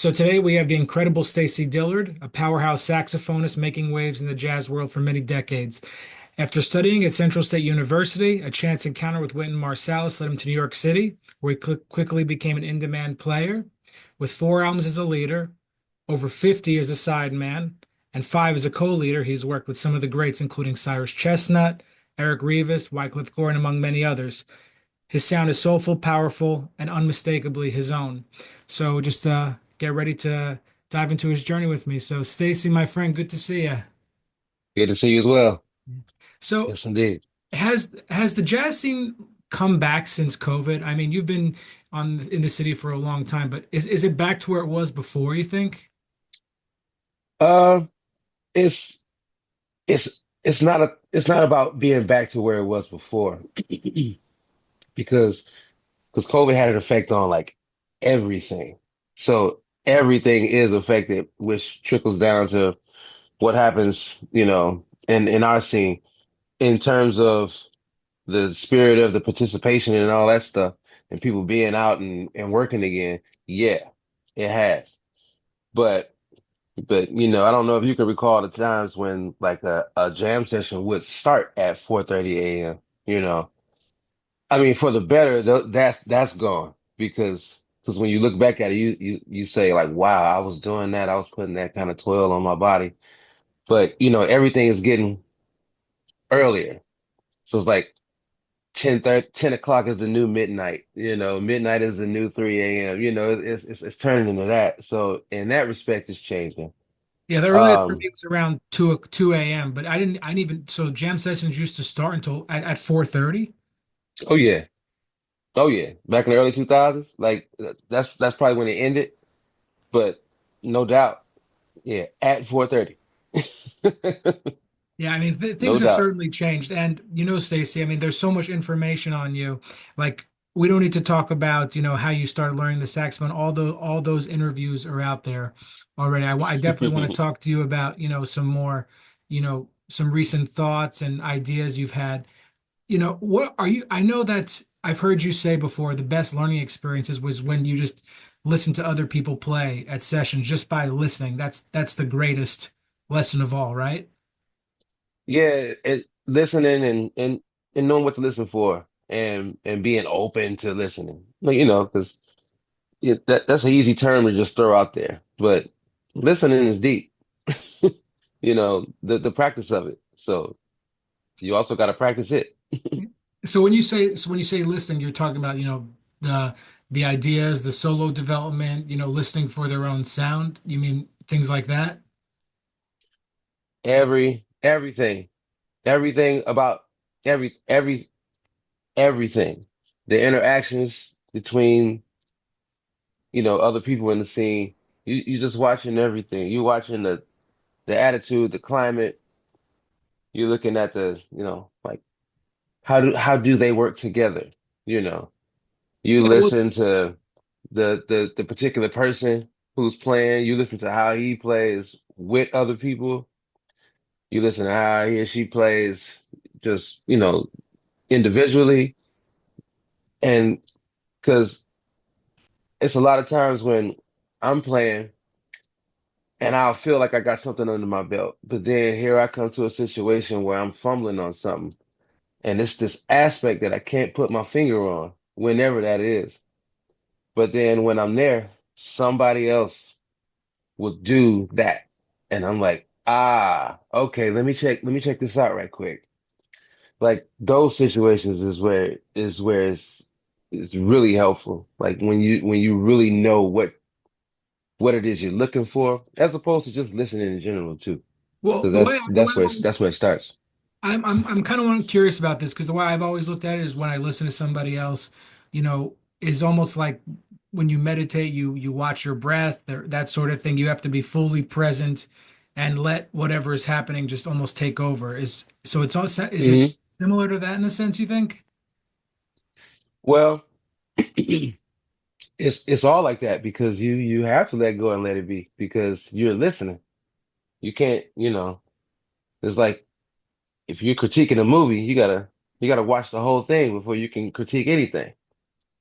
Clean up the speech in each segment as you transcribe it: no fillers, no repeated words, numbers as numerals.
So today we have the incredible Stacy Dillard, a powerhouse saxophonist making waves in the jazz world for many decades. After studying at Central State University, a chance encounter with Wynton Marsalis led him to New York City, where he quickly became an in-demand player. With 4 albums as a leader, over 50 as a sideman, and 5 as a co-leader, he's worked with some of the greats, including Cyrus Chestnut, Eric Revis, Wycliffe Gordon, among many others. His sound is soulful, powerful, and unmistakably his own. So just get ready to dive into his journey with me. So, Stacy, my friend, good to see you. Good to see you as well. So, Yes, indeed. has the jazz scene come back since COVID? I mean, you've been on in the city for a long time, but is it back to where it was before, you think? Uh, it's it's not about being back to where it was before because because COVID had an effect on like everything. So everything is affected, which trickles down to what happens, in our scene in terms of the spirit of the participation and all that stuff and people being out and working again. Yeah, it has. But I don't know if you can recall the times when like a jam session would start at 4:30 a.m. You know, I mean, for the better, that's gone because when you look back at it, you say like, wow, I was doing that, I was putting that kind of toil on my body. But everything is getting earlier, so it's like 10 o'clock is the new midnight. Midnight is the new 3 a.m. It's turning into that. So in that respect, it's changing. Yeah, the earliest for Um, me was around 2 a.m., but I didn't even so jam sessions used to start until at 4:30. oh yeah. Oh yeah, back in the early 2000s, like that's probably when it ended, but no doubt, yeah, at 4:30. Yeah, I mean, No things have doubt. certainly changed. And Stacy, I mean, there's so much information on you. Like, we don't need to talk about, how you started learning the saxophone. All those interviews are out there already. I definitely want to talk to you about, some more, some recent thoughts and ideas you've had. What are you? I know that I've heard you say before the best learning experiences was when you just listen to other people play at sessions just by listening. That's the greatest lesson of all, right? Yeah, listening and knowing what to listen for and being open to listening. Like, because that's an easy term to just throw out there, but listening is deep. The practice of it. So you also got to practice it. So when you say listening, you're talking about, the the ideas, the solo development, listening for their own sound. You mean things like that? Everything. Everything about every everything. The interactions between, other people in the scene. You just watching everything. You watching the attitude, the climate. You're looking at like how do they work together? You know. You Yeah, well, listen to the particular person who's playing. You listen to how he plays with other people. You listen to how he or she plays just, individually. And because it's a lot of times when I'm playing and I'll feel like I got something under my belt, but then here I come to a situation where I'm fumbling on something, and it's this aspect that I can't put my finger on, whenever that is. But then when I'm there, somebody else will do that, and I'm like, okay, let me check this out right quick. Like those situations is where it's really helpful. Like when you really know what it is you're looking for, as opposed to just listening in general too. well, Because the way that's the way that's I've where always that's where it starts. I'm kind of curious about this because the way I've always looked at it is when I listen to somebody else, is almost like when you meditate, you watch your breath, that sort of thing. You have to be fully present and let whatever is happening just almost take over. Is it Hmm. similar to that in a sense, you think? Well, it's all like that because you have to let go and let it be because you're listening. You can't, it's like if you're critiquing a movie, you gotta watch the whole thing before you can critique anything.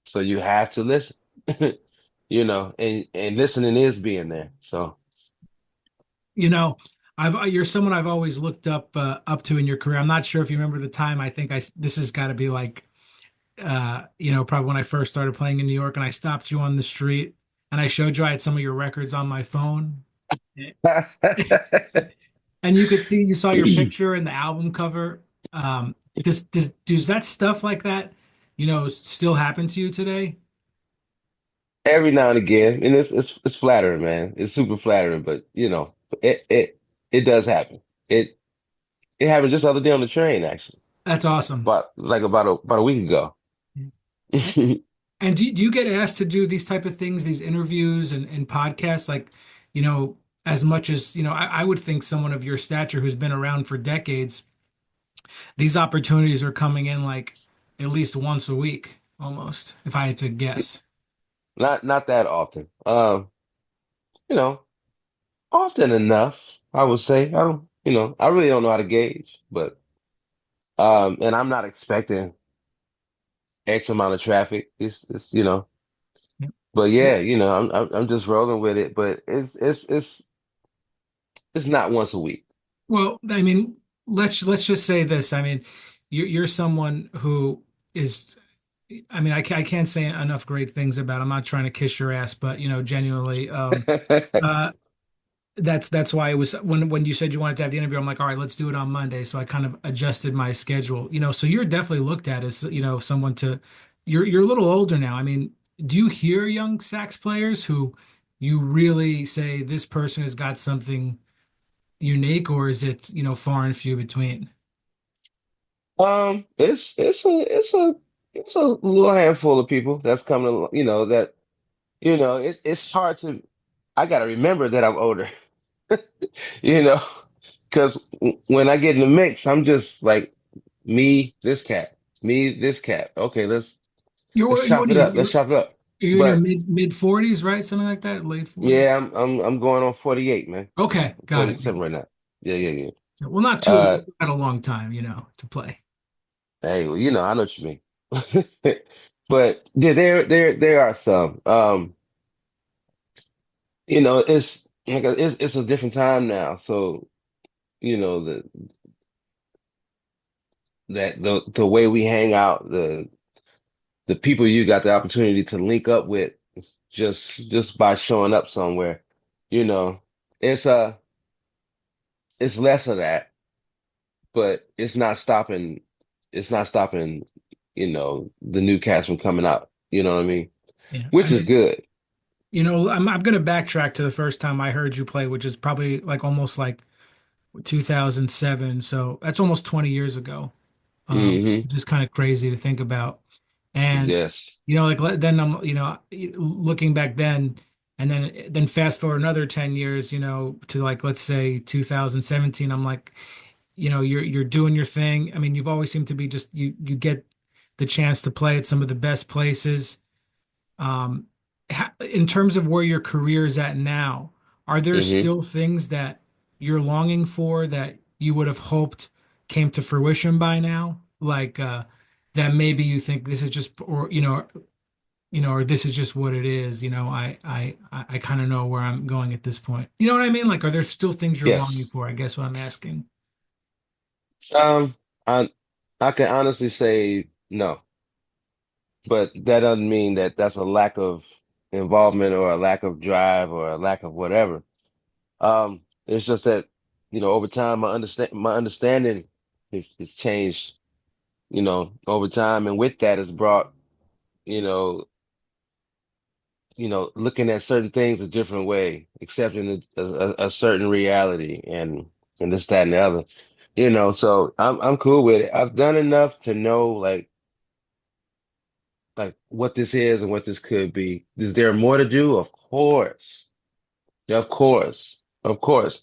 So you have to listen. and listening is being there. So You know, you're someone I've always looked up to in your career. I'm not sure if you remember the time. I think this has got to be like probably when I first started playing in New York, and I stopped you on the street and I showed you I had some of your records on my phone. And you saw your picture and the album cover. Does that stuff like that, still happen to you today? every now and again, and it's flattering, man. It's super flattering, but it does happen. It happened just the other day on the train, actually, That's awesome. about a week ago. And, and do you get asked to do these type of things, these interviews and podcasts, like, as much as, I would think someone of your stature who's been around for decades, these opportunities are coming in like at least once a week, almost, if I had to guess. Not that often. You know, often enough, I would say. I really don't know how to gauge, but and I'm not expecting X amount of traffic. It's. Yeah. But yeah, Well, I'm just rolling with it. But it's not once a week. I mean, let's just say this. I mean, you're someone who is, I mean, I can't say enough great things about. I'm not trying to kiss your ass, but genuinely, uh, that's why it was when you said you wanted to have the interview. I'm like, all right, let's do it on Monday. So I kind of adjusted my schedule. So you're definitely looked at as someone to. You're a little older now. I mean, do you hear young sax players who you really say this person has got something unique, or is it far and few between? It's a little handful of people that's coming along, that it's hard to. I gotta remember that I'm older, you know, because when I get in the mix, I'm just like me, this cat, me, this cat. Okay, let's You chop what are it you? up. Let's chop it up. You're in your But mid 40s, right? Something like that, late 40s. yeah, I'm going on 48, man. Okay, got it. 47 right now. Yeah, yeah, yeah. Well, not too old. Uh, We've got a long time, to play. hey, well, I know what you mean. But yeah, there are some. It's like it's a different time now. So, you know, the that the way we hang out, the people you got the opportunity to link up with just by showing up somewhere, you know, it's it's less of that, but it's not stopping, the new cast from coming out. You know what I mean? Yeah, I Which is mean, good. I'm going to backtrack to the first time I heard you play, which is probably like almost like 2007. So that's almost 20 years ago. Hmm. Which is kind of crazy to think about. And Yes. like then I'm looking back then, and then fast forward another 10 years, to like let's say 2017. I'm like, you're doing your thing. I mean, you've always seemed to be just you get the chance to play at some of the best places. Um, in terms of where your career is at now, are there Hmm. still things that you're longing for that you would have hoped came to fruition by now? Like that maybe you think this is just, or or this is just what it is. I kind of know where I'm going at this point. You know what I mean? Like, are there still things you're longing Yes. for? I guess what I'm asking. Um, I I can honestly say no, but that doesn't mean that that's a lack of involvement or a lack of drive or a lack of whatever. It's just that, over time, my understanding has changed, over time, and with that has brought, you know, looking at certain things a different way, accepting a certain reality, and this, that, and the other. So I'm cool with it. I've done enough to know like what this is and what this could be. Is there more to do? Of course. Of course. Of course.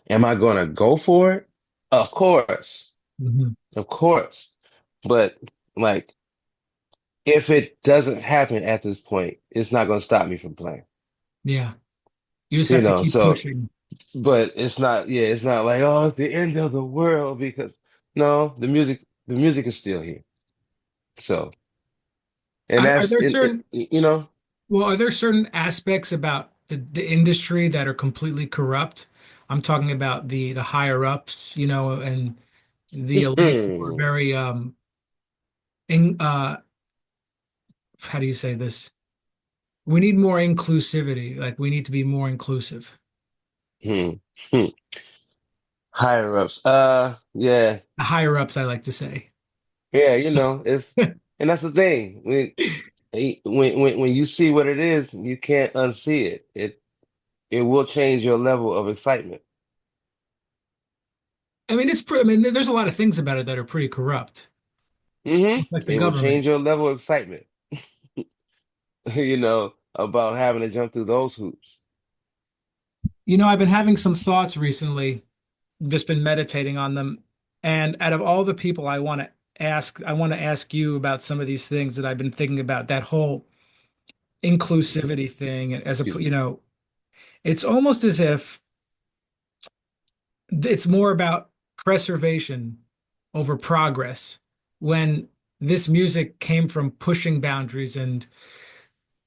Am I gonna go for it? Of course. Hmm. Of course. But like if it doesn't happen at this point, it's not gonna stop me from playing. Yeah, you just have to keep So pushing. but it's not like, oh, it's the end of the world because no, the music is still here. So and Are that's there certain you know. Well, are there certain aspects about the industry that are completely corrupt? I'm talking about the higher ups, and the elites who are Hmm. very in how do you say this? We need more inclusivity. Like we need to be more inclusive. Hmm. Hmm. Higher ups. Yeah. The higher ups, I like to say. Yeah, and that's the thing. When you see what it is, you can't unsee it. It will change your level of excitement. I mean, there's a lot of things about it that are pretty corrupt. It's like the It will change government. your level of excitement, about having to jump through those hoops. I've been having some thoughts recently, just been meditating on them. And out of all the people I want to ask you about some of these things that I've been thinking about, that whole Mhm. inclusivity thing as a, Excuse me. it's almost as if it's more about preservation over progress when this music came from pushing boundaries and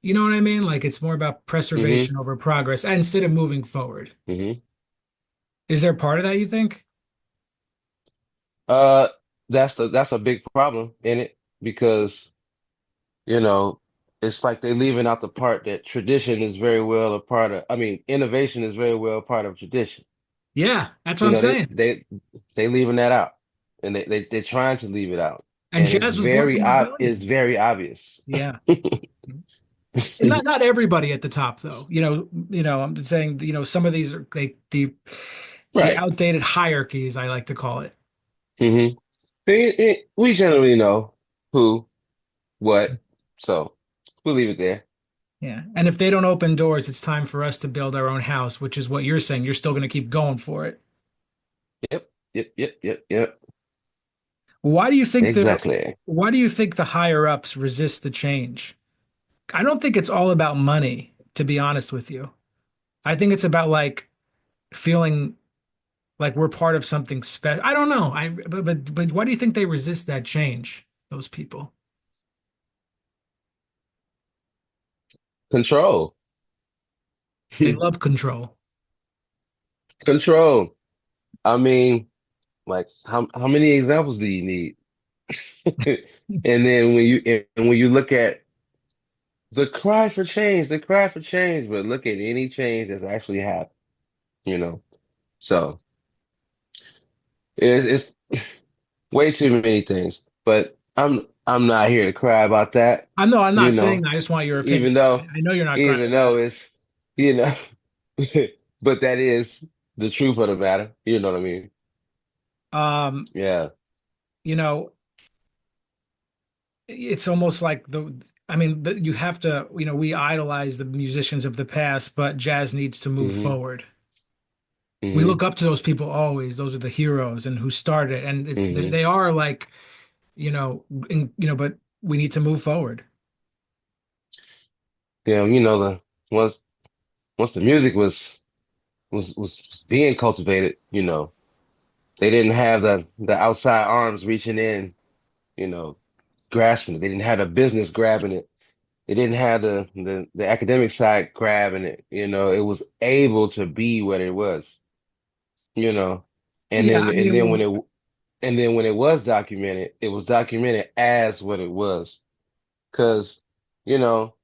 you know what I mean? Like it's more about hmm preservation over progress instead of moving forward. hmm Is there part of that you think? Uh, that's a big problem in it because, you know, it's like they're leaving out the part that tradition is very well a part of. I mean, innovation is very well a part of tradition. Yeah, that's what You I'm know, saying. they leaving that out, and they're trying to leave it out, And and jazz was born from it's rebellion. very obvious. Yeah. And not everybody at the top though. I'm saying, some of these are the Right. outdated hierarchies, I like to call it. hmm We generally know who, what, so we'll leave it there. Yeah. And if they don't open doors, it's time for us to build our own house, which is what you're saying. You're still going to keep going for it. Yep, yep, yep, yep, yep. Why do you think Exactly. why do you think the higher ups resist the change? I don't think it's all about money, to be honest with you. I think it's about like feeling like we're part of something special. I don't know. But why do you think they resist that change, those people? Control. They love control. Control. I mean, like how many examples do you need? And then when you look at the cry for change, but look at any change that's actually happened, you know. So it's way too many things. But I'm not here to cry about that, I'm you not saying know, that. I just want your even opinion. though I know you're not crying even about though it. it's you know but that is the truth of the matter. You know what I mean? Um, Yeah. you know, it's almost like I mean, you have to, we idolize the musicians of the past, but jazz needs to move hmm forward. We hmm look up to those people always. Those are the heroes and who started it. And hmm they are like, but we need to move forward. Yeah, the once once the music was being cultivated, they didn't have the outside arms reaching in, you know, grasping it. They didn't have the business grabbing it. They didn't have the academic side grabbing it. It was able to be what it was, you know. And Yeah, then I and mean, then well, when it was documented, it was documented as what it was. Because, you know,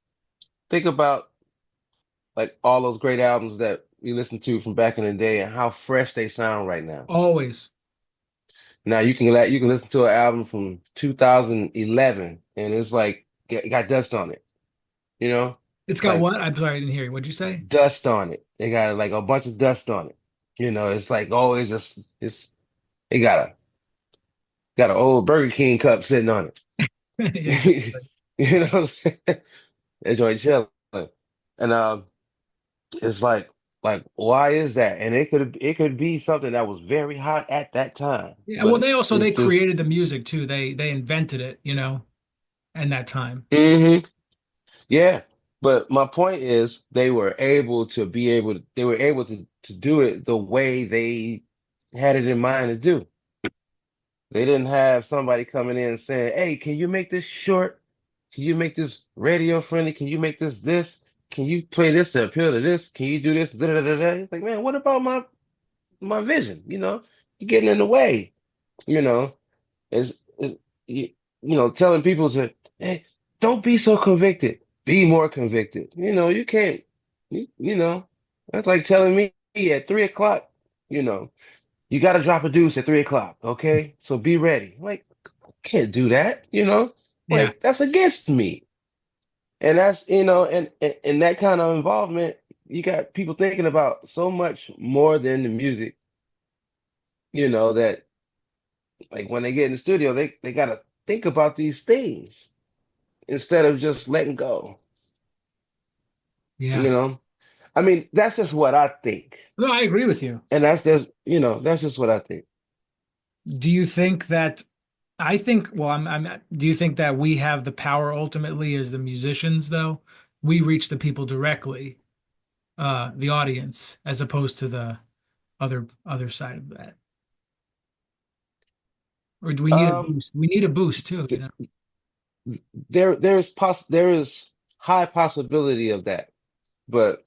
think about like all those great albums that we listened to from back in the day and how fresh they sound right now. always. Now you can listen to an album from 2011 and it's like it got dust on it, you know? It's got Like what? I'm sorry, I didn't hear you. What'd you say? dust on it. They got like a bunch of dust on it. It's like oh it got an old Burger King cup sitting on it. Exactly. You know, that joint chilling. And it's like why is that? And it could be something that was very hot at that time, Yeah, well, but they it's just created the music too. They invented it, in that time. hmm yeah. But my point is they were able to do it the way they had it in mind to do. They didn't have somebody coming in saying, "Hey, can you make this short?" can you make this radio friendly? Can you make this? Can you play this to appeal to this? Can you do this? Da, da, da, da. It's like, man, what about my vision? You're getting in the way. You know, it's telling people to, hey, don't be so convicted. Be more convicted. You can't. That's like telling me at 3 o'clock. You know, you got to drop a deuce at 3 o'clock. Okay, so be ready. Like, I can't do that. Yeah. Like that's against me. And that's, and that kind of involvement, you got people thinking about so much more than the music, that like when they get in the studio, they got to think about these things instead of just letting go, you Yeah. know? I mean, that's just what I think. No, I agree with you. And that's just what I think. Do you think that I think, well, do you think that we have the power ultimately as the musicians, though? We reach the people directly, the audience, as opposed to the other side of that. Or do we need a Um, boost? We need a boost too, you th know? there is high possibility of that, but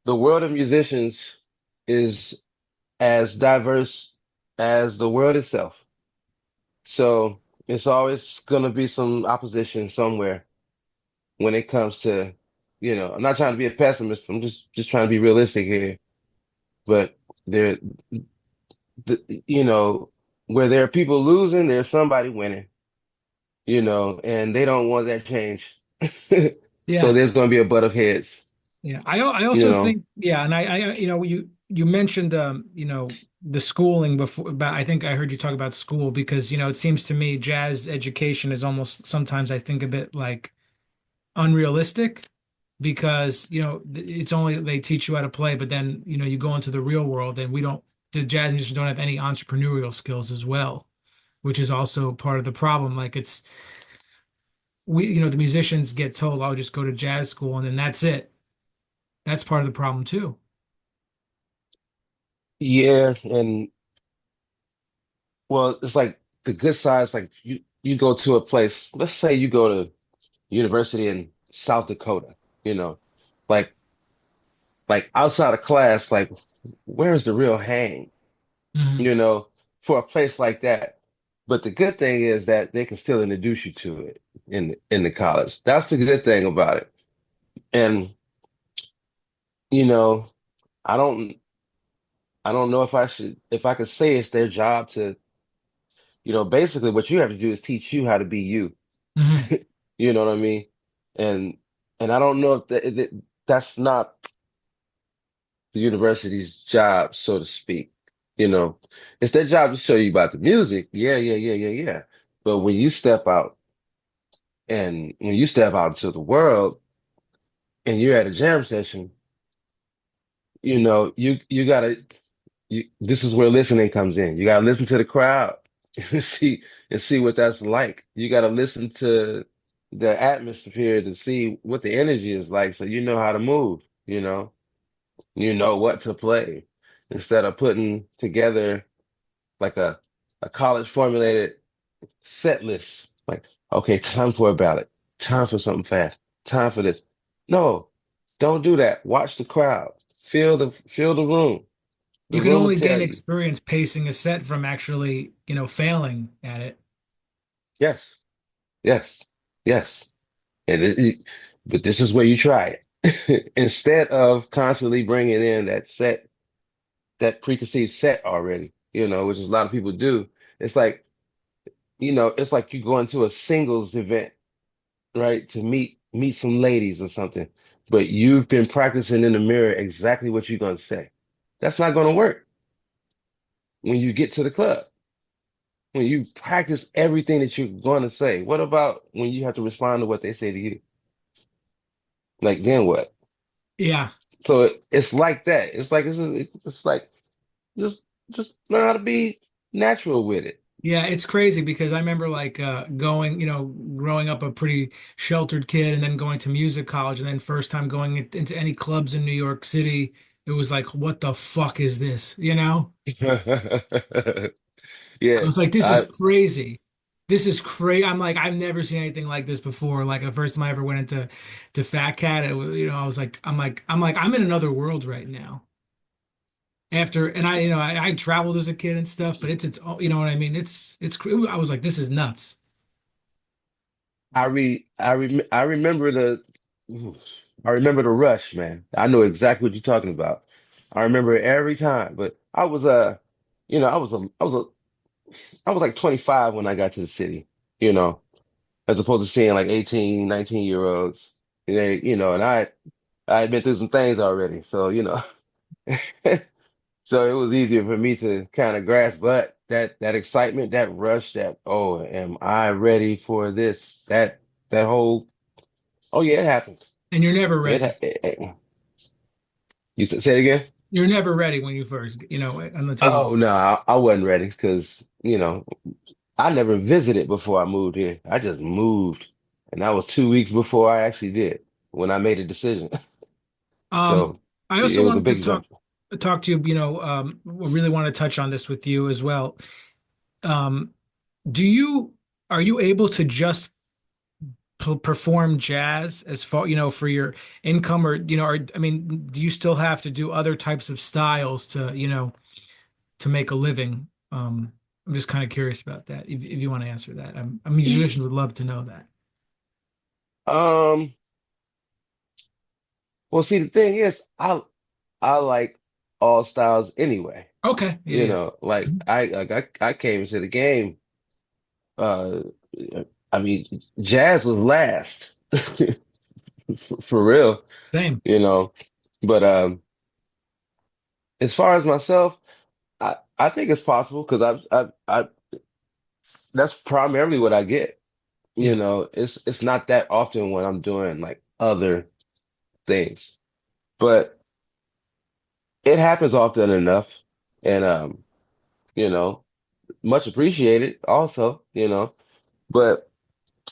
the world of musicians is as diverse as the world itself. So it's always going to be some opposition somewhere when it comes to, I'm not trying to be a pessimist. I'm just trying to be realistic here. But there, where there are people losing, there's somebody winning, and they don't want that change. So Yeah. there's going to be a butt of heads, Yeah. I you also know. think, yeah, and you mentioned the schooling before, but I think I heard you talk about school because, it seems to me jazz education is almost sometimes I think a bit like unrealistic because it's only they teach you how to play, but then you go into the real world and the jazz musicians don't have any entrepreneurial skills as well, which is also part of the problem. Like the musicians get told, "Oh, just go to jazz school," and then that's it. That's part of the problem too. Yeah, and well, it's like the good side is like you go to a place. Let's say you go to university in South Dakota, you know, like outside of class, like where's the real hang, Hmm. you know, for a place like that. But the good thing is that they can still introduce you to it in the college. That's the good thing about it. And you know, I don't I don't know if I could say it's their job to, basically what you have to do is teach you how to be you. Hmm. You know what I mean? And I don't know if that's not the university's job, so to speak. You know, it's their job to show you about the music. Yeah, yeah, yeah, yeah, yeah. But when you step out into the world and you're at a jam session, you gotta, this is where listening comes in. You gotta listen to the crowd and see what that's like. You gotta listen to the atmosphere to see what the energy is like, so you know how to move. You know what to play instead of putting together like a college formulated set list. Like, okay, time for a ballad, time for something fast, time for this. No, don't do that. Watch the crowd. Feel the room. The You can room will only gain tell you. experience pacing a set from actually, failing at it. Yes, yes, yes. And but this is where you try it. Instead of constantly bringing in that preconceived set already, which is a lot of people do. It's like, it's like you go into a singles event, right? To meet some ladies or something, but you've been practicing in the mirror exactly what you're going to say. That's not going to work when you get to the club. When you practice everything that you're going to say. What about when you have to respond to what they say to you? Like, then what? Yeah. So it's like that. It's like just learn how to be natural with it. Yeah, it's crazy because I remember like going, growing up a pretty sheltered kid and then going to music college and then first time going into any clubs in New York City, it was like, what the fuck is this? I Yeah, was like, this is I crazy. This is crazy. I'm like, I've never seen anything like this before. Like the first time I ever went into Fat Cat, it was, I was like, I'm in another world right now. After, and I traveled as a kid and stuff, but you know what I mean? I was like, this is nuts. I remember I remember the rush, man. I know exactly what you're talking about. I remember it every time. But I was you know, I was like 25 when I got to the city, you know, as opposed to seeing like 18, 19-year olds. And I had been through some things already. So, so it was easier for me to kind of grasp, but that excitement, that rush, that, oh, am I ready for this? That whole, oh yeah, it happened. And you're never It, ready. say it again? You're never ready when you first, on the take. Oh no, I wasn't ready because, I never visited before I moved here. I just moved. And that was 2 weeks before I actually did when I made a decision. Um, So I also it was a wanted to big jump. talk to you, I really want to touch on this with you as well. Um, do you are you able to just perform jazz as far, for your income, or, or I mean, do you still have to do other types of styles to, to make a living? I'm just kind of curious about that. If you want to answer that, a musician would love to know that. Um, well, see, the thing is, I like all styles anyway. Okay, yeah, yeah. Like Mhm. I came into the game. Uh, I mean, jazz was last for real. Same. You know, but as far as myself, I think it's possible because I that's primarily what I get. Yeah. It's not that often when I'm doing like other things, but it happens often enough, and you know, much appreciated also. But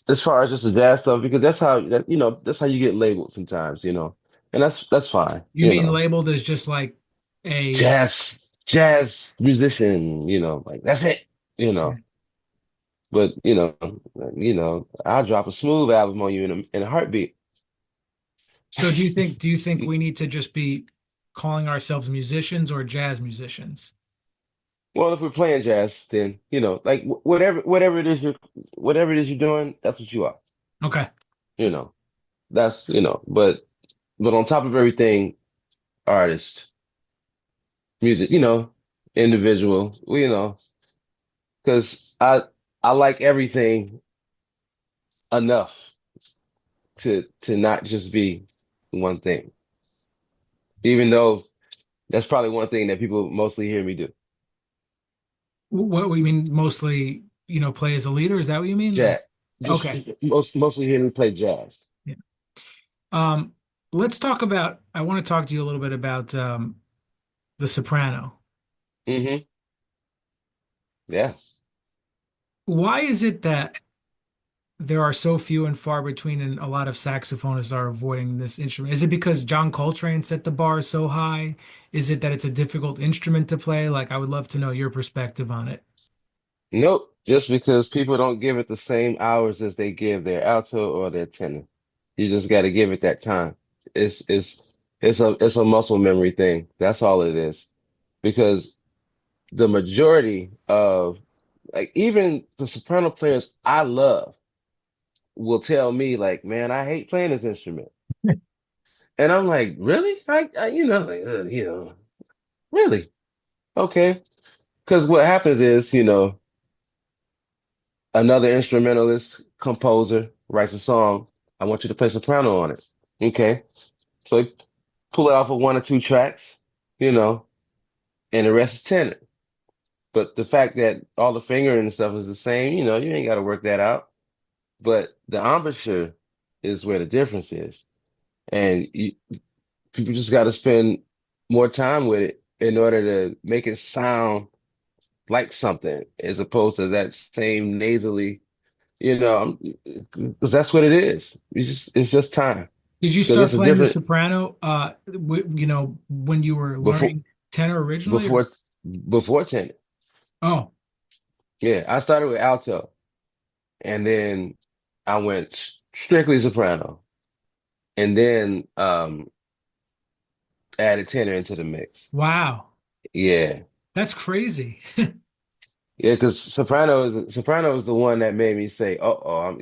as far as just the jazz stuff, because that's how you get labeled sometimes, and that's fine, You mean labeled as just like a jazz jazz musician, like that's it, you yeah. know. But I'll drop a smooth album on you in a heartbeat. So do you think we need to just be calling ourselves musicians or jazz musicians? Well, if we're playing jazz, then like whatever it is you're doing, that's what you are. Okay. You know, that's but on top of everything, artist, music, individual, because I like everything enough to not just be one thing, even though that's probably one thing that people mostly hear me do. What we mean mostly, play as a leader, is that what you mean? Jazz, just Okay. mostly hear me play jazz. Yeah. Um, I want to talk to you a little bit about The Soprano. Hmm. Yeah. Why is it that there are so few and far between, and a lot of saxophonists are avoiding this instrument? Is it because John Coltrane set the bar so high? Is it that it's a difficult instrument to play? Like, I would love to know your perspective on it. Nope. Just because people don't give it the same hours as they give their alto or their tenor. You just got to give it that time. It's it's it's a muscle memory thing. That's all it is. Because the majority of like even the soprano players I love will tell me like, man, I hate playing this instrument. And I'm like, really? Really? Okay. Because what happens is, another instrumentalist, composer writes a song. I want you to play soprano on it. Okay. So he pull it off of one or two tracks, you know, and the rest is tenor. But the fact that all the fingering and stuff is the same, you ain't got to work that out. But the embouchure is where the difference is. And people just got to spend more time with it in order to make it sound like something as opposed to that same nasally, because that's what it is. It's just time Did you because start it's a playing the different soprano, when you were before learning tenor originally? Or? before before tenor. Oh, Yeah, I started with alto. and then I went strictly soprano, and then added tenor into the mix. Wow. Yeah, That's crazy. yeah, because soprano is the one that made me say, "Oh,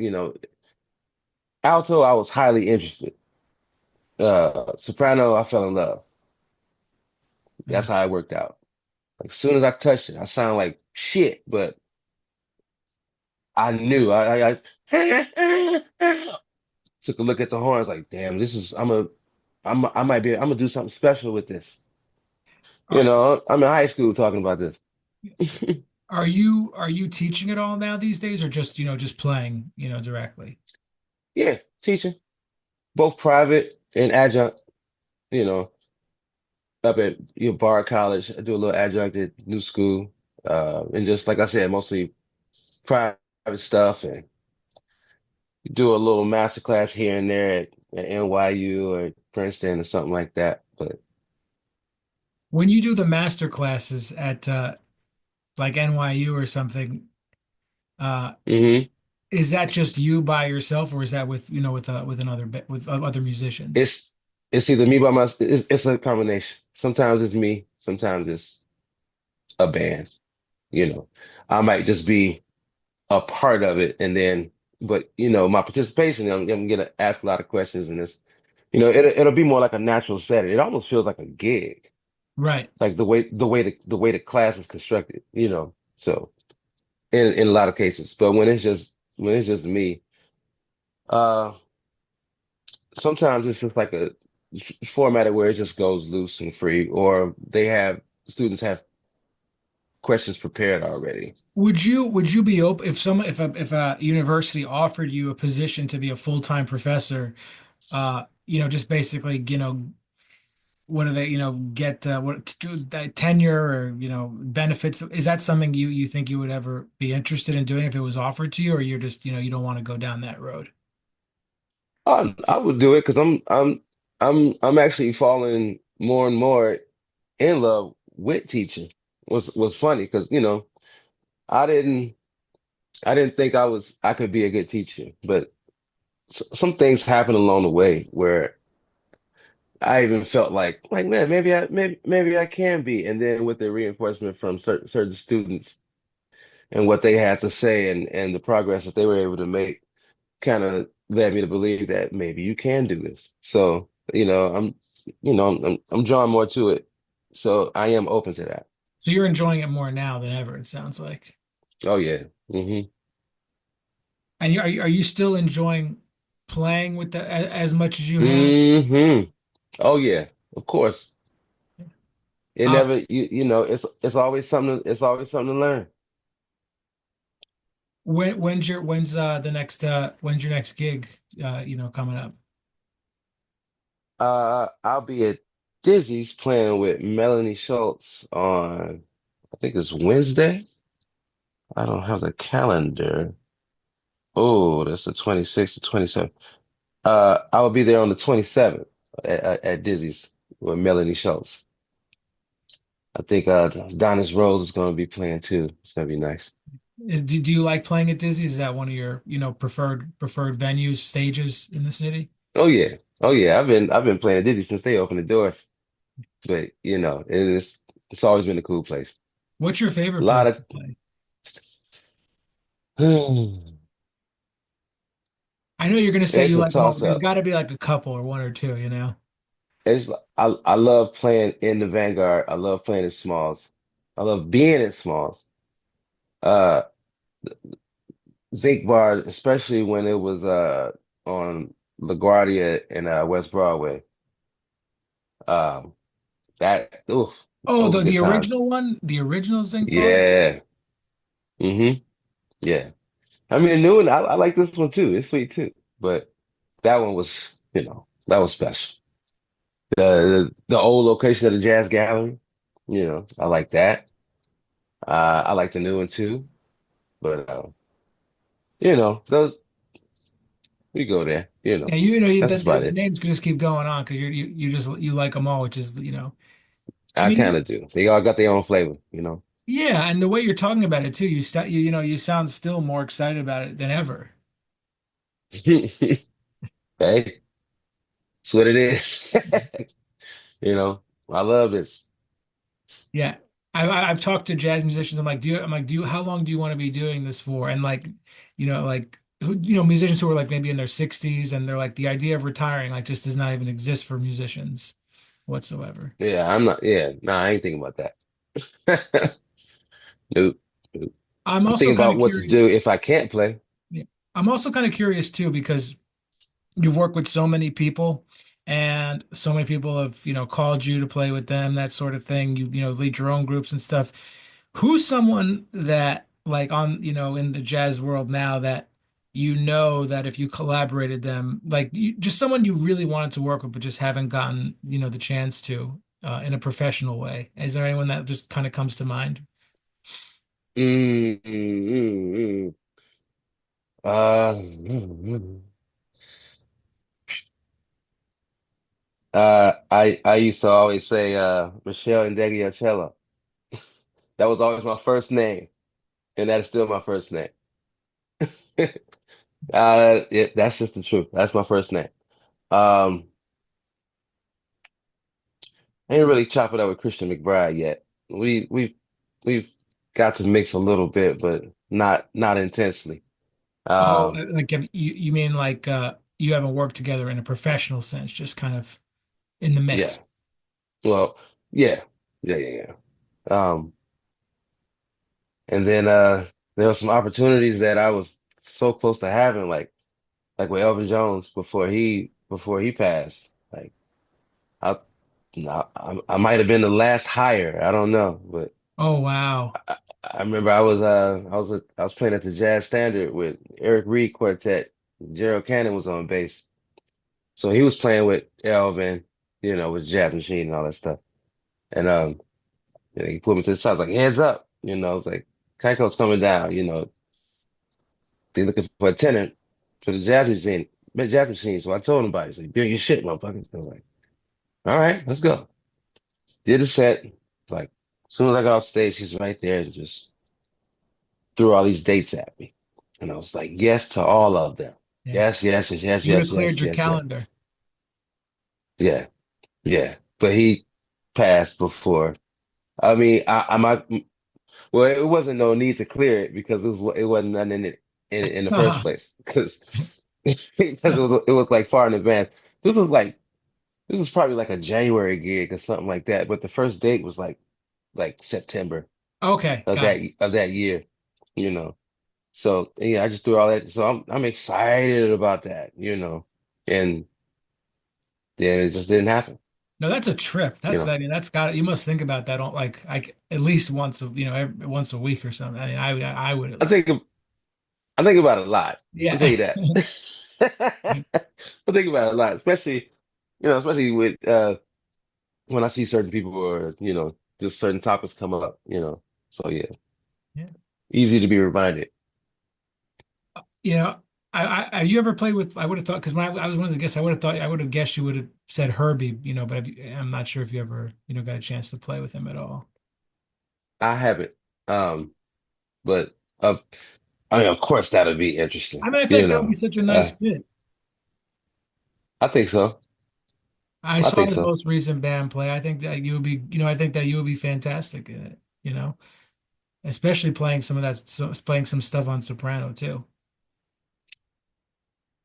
alto." I was highly interested. Soprano, I fell in love. Yeah. That's how it worked out. Like, as soon as I touched it, I sounded like shit, but I knew. I took a look at the horns, like, damn, this is. I might be. I'm gonna do something special with this. Are I'm in high school talking about this. are you teaching it all now these days or just, just playing, directly? Yeah, teaching, both private and adjunct. You know, up at Bar College, I do a little adjunct at New School, and just like I said, mostly private stuff, and do a little master class here and there at NYU or Princeton or something like that. But When you do the master classes at like NYU or something, uh hmm is that just you by yourself or is that with, with another with other musicians? it's it's either me by myself. It's a combination. Sometimes it's me. Sometimes it's a band. You know, I might just be a part of it, and then, but my participation, I'm gonna ask a lot of questions, and it'll be more like a natural setting. It almost feels like a gig, Right. like the way the class is constructed. So in a lot of cases, but when it's just me, uh, sometimes it's just like a formatted where it just goes loose and free, or students have questions prepared already. Would you be open if a university offered you a position to be a full-time professor, just basically, what do they, get what to do that tenure or, benefits? Is that something you think you would ever be interested in doing if it was offered to you, or you're just, you don't want to go down that road? I would do it because I'm actually falling more and more in love with teaching. Was funny because I didn't I didn't think I could be a good teacher, but some things happened along the way where I even felt like man, maybe I can be. And then with the reinforcement from certain students and what they had to say and the progress that they were able to make kind of led me to believe that maybe you can do this. So, I'm drawn more to it. So I am open to that. So you're enjoying it more now than ever, it sounds like. Oh yeah. And are you still enjoying playing with as much as you have? Oh yeah. Of course. It Uh, never it's always something to learn. when's your next gig coming up? I'll be at Dizzy's playing with Melanie Schultz on I think it's Wednesday. I don't have the calendar. Oh, that's the 26th to 27th. I will be there on the 27th at Dizzy's with Melanie Schultz. I think Donis Rose is going to be playing too. It's going to be nice. Do you like playing at Disney? Is that one of your, preferred venues, stages in the city? Oh yeah. Oh yeah. I've been playing at Dizzy since they opened the doors. But it's always been a cool place. What's your A favorite place lot to of play? I know you're gonna say it's you a like all, toss there's up. got to be like a couple or one or two. It's I love playing in the Vanguard. I love playing at Smalls. I love being at Smalls. Uh Zinc Bar, especially when it was on LaGuardia and West Broadway. Um that oof, Oh, those are the good times. original one, the original Zinc Bar. Yeah. Yeah. I mean the new one, I like this one too. It's sweet too. But that one was, that was special. The old location of the Jazz Gallery, I like that. I like the new one too. But those we go there. Yeah, That's the about the it. names could just keep going on because you like them all, which is. I I mean, kind of do. They all got their own flavor. Yeah, and the way you're talking about it too, you sound still more excited about it than ever. Hey, that's what it is. You know, I love this. Yeah. I've talked to jazz musicians. I'm like, how long do you want to be doing this for? And like, musicians who are like maybe in their 60s and they're like, the idea of retiring like just does not even exist for musicians whatsoever. Yeah, I'm not. Yeah, nah, I ain't thinking about that. Nope. Nope. I'm I'm also thinking kind about of what to curious. do if I can't play. Yeah. I'm also kind of curious too because you've worked with so many people and so many people have, called you to play with them, that sort of thing. Lead your own groups and stuff. Who's someone that like in the jazz world now that that if you collaborated them, like just someone you really wanted to work with but just haven't gotten, the chance to in a professional way. Is there anyone that just kind of comes to mind? Mm, mm, mm, mm. I used to always say Michelle and Cello. That was always my first name, and that is still my first name. That's just the truth. That's my first name. Um, I ain't really chop it up with Christian McBride yet. We've got to mix a little bit, but not intensely. Oh, Um, like you mean like you haven't worked together in a professional sense, just kind of in the yeah. mix. Well, yeah, yeah. Um, and then there were some opportunities that I was so close to having, like with Elvin Jones before he passed. Like I I might have been the last hire. I don't know, but Oh wow. I remember I was playing at the Jazz Standard with Eric Reed Quartet. Gerald Cannon was on bass, so he was playing with Elvin, with Jazz Machine and all that stuff. And he put me to the side, like hands up, I was like, Keiko's coming down, they're looking for a tenant for the Jazz Machine. So I told him about it. He's like, do your shit, motherfucker. I was like, all right, let's go. Did the set. Like, as soon as I got off stage, she's right there and just threw all these dates at me. And I was like, yes to all of them. Yeah. Yes, yes, yes, yes, You would have yes, cleared yes, your yes, yes. calendar. Yeah, yeah. But he passed before. I mean, I might, well, it wasn't no need to clear it because it wasn't nothing in it in the first place. Because it was like far in advance. This was like, this was probably like a January gig or something like that. But the first date was like September Okay, of got that it. of that year, you know. So yeah, I just threw all that. So I'm excited about that. And then it just didn't happen, No, that's a trip. you know. I mean, that's got it. You must think about that on like at least once a week or something. I mean, I would at I least. think I think about it a lot. I'll tell Yeah. you that. I think about it a lot, especially with when I see certain people or just certain topics come up. So yeah, Yeah. easy to be reminded. You know, have you ever played with? I would have thought because when I was one of the guests, I would have guessed you would have said Herbie. But I'm not sure if you ever got a chance to play with him at all. I haven't, um, but I mean, of course, that'd be interesting. I mean, I feel You like that would be know, such a uh, nice fit. I think so. I I saw think his so. most recent band play. I think that you would be fantastic in it. Especially playing playing some stuff on soprano too.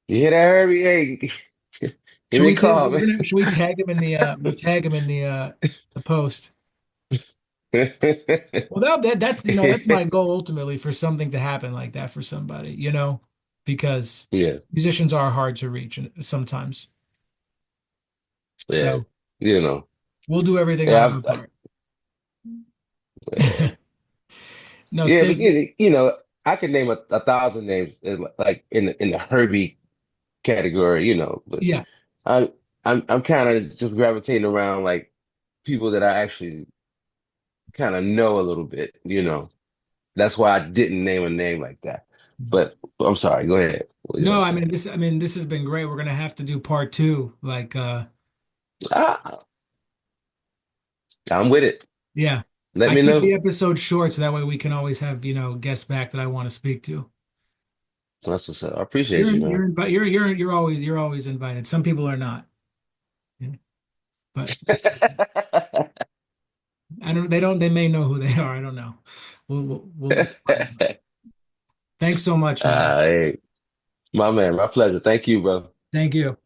You hear that, Herbie? Hey, give me a call, man. Should we tag him in we'll tag him in the post. Well, that's my goal ultimately for something to happen like that for somebody, because Yeah, musicians are hard to reach sometimes. yeah, So you know, we'll do everything on yeah, our part. yeah, No, yeah, but Stacey. I could name a thousand names like in the Herbie category. But Yeah. I I'm kind of just gravitating around like people that I actually kind of know a little bit. That's why I didn't name a name like that. But I'm sorry. Go ahead. What were you No, about to say? I mean, this has been great. We're gonna have to do part two. Ah, I'm with it. Yeah. Let I me keep know. the episode short so that way we can always have, guests back that I want to speak to. That's what's up. I appreciate you, man. You're always invited. Some people are not. Yeah. But they may know who they are. I don't know. We'll find out. Thanks so much, man. Hey, my man, my pleasure. Thank you, bro. Thank you.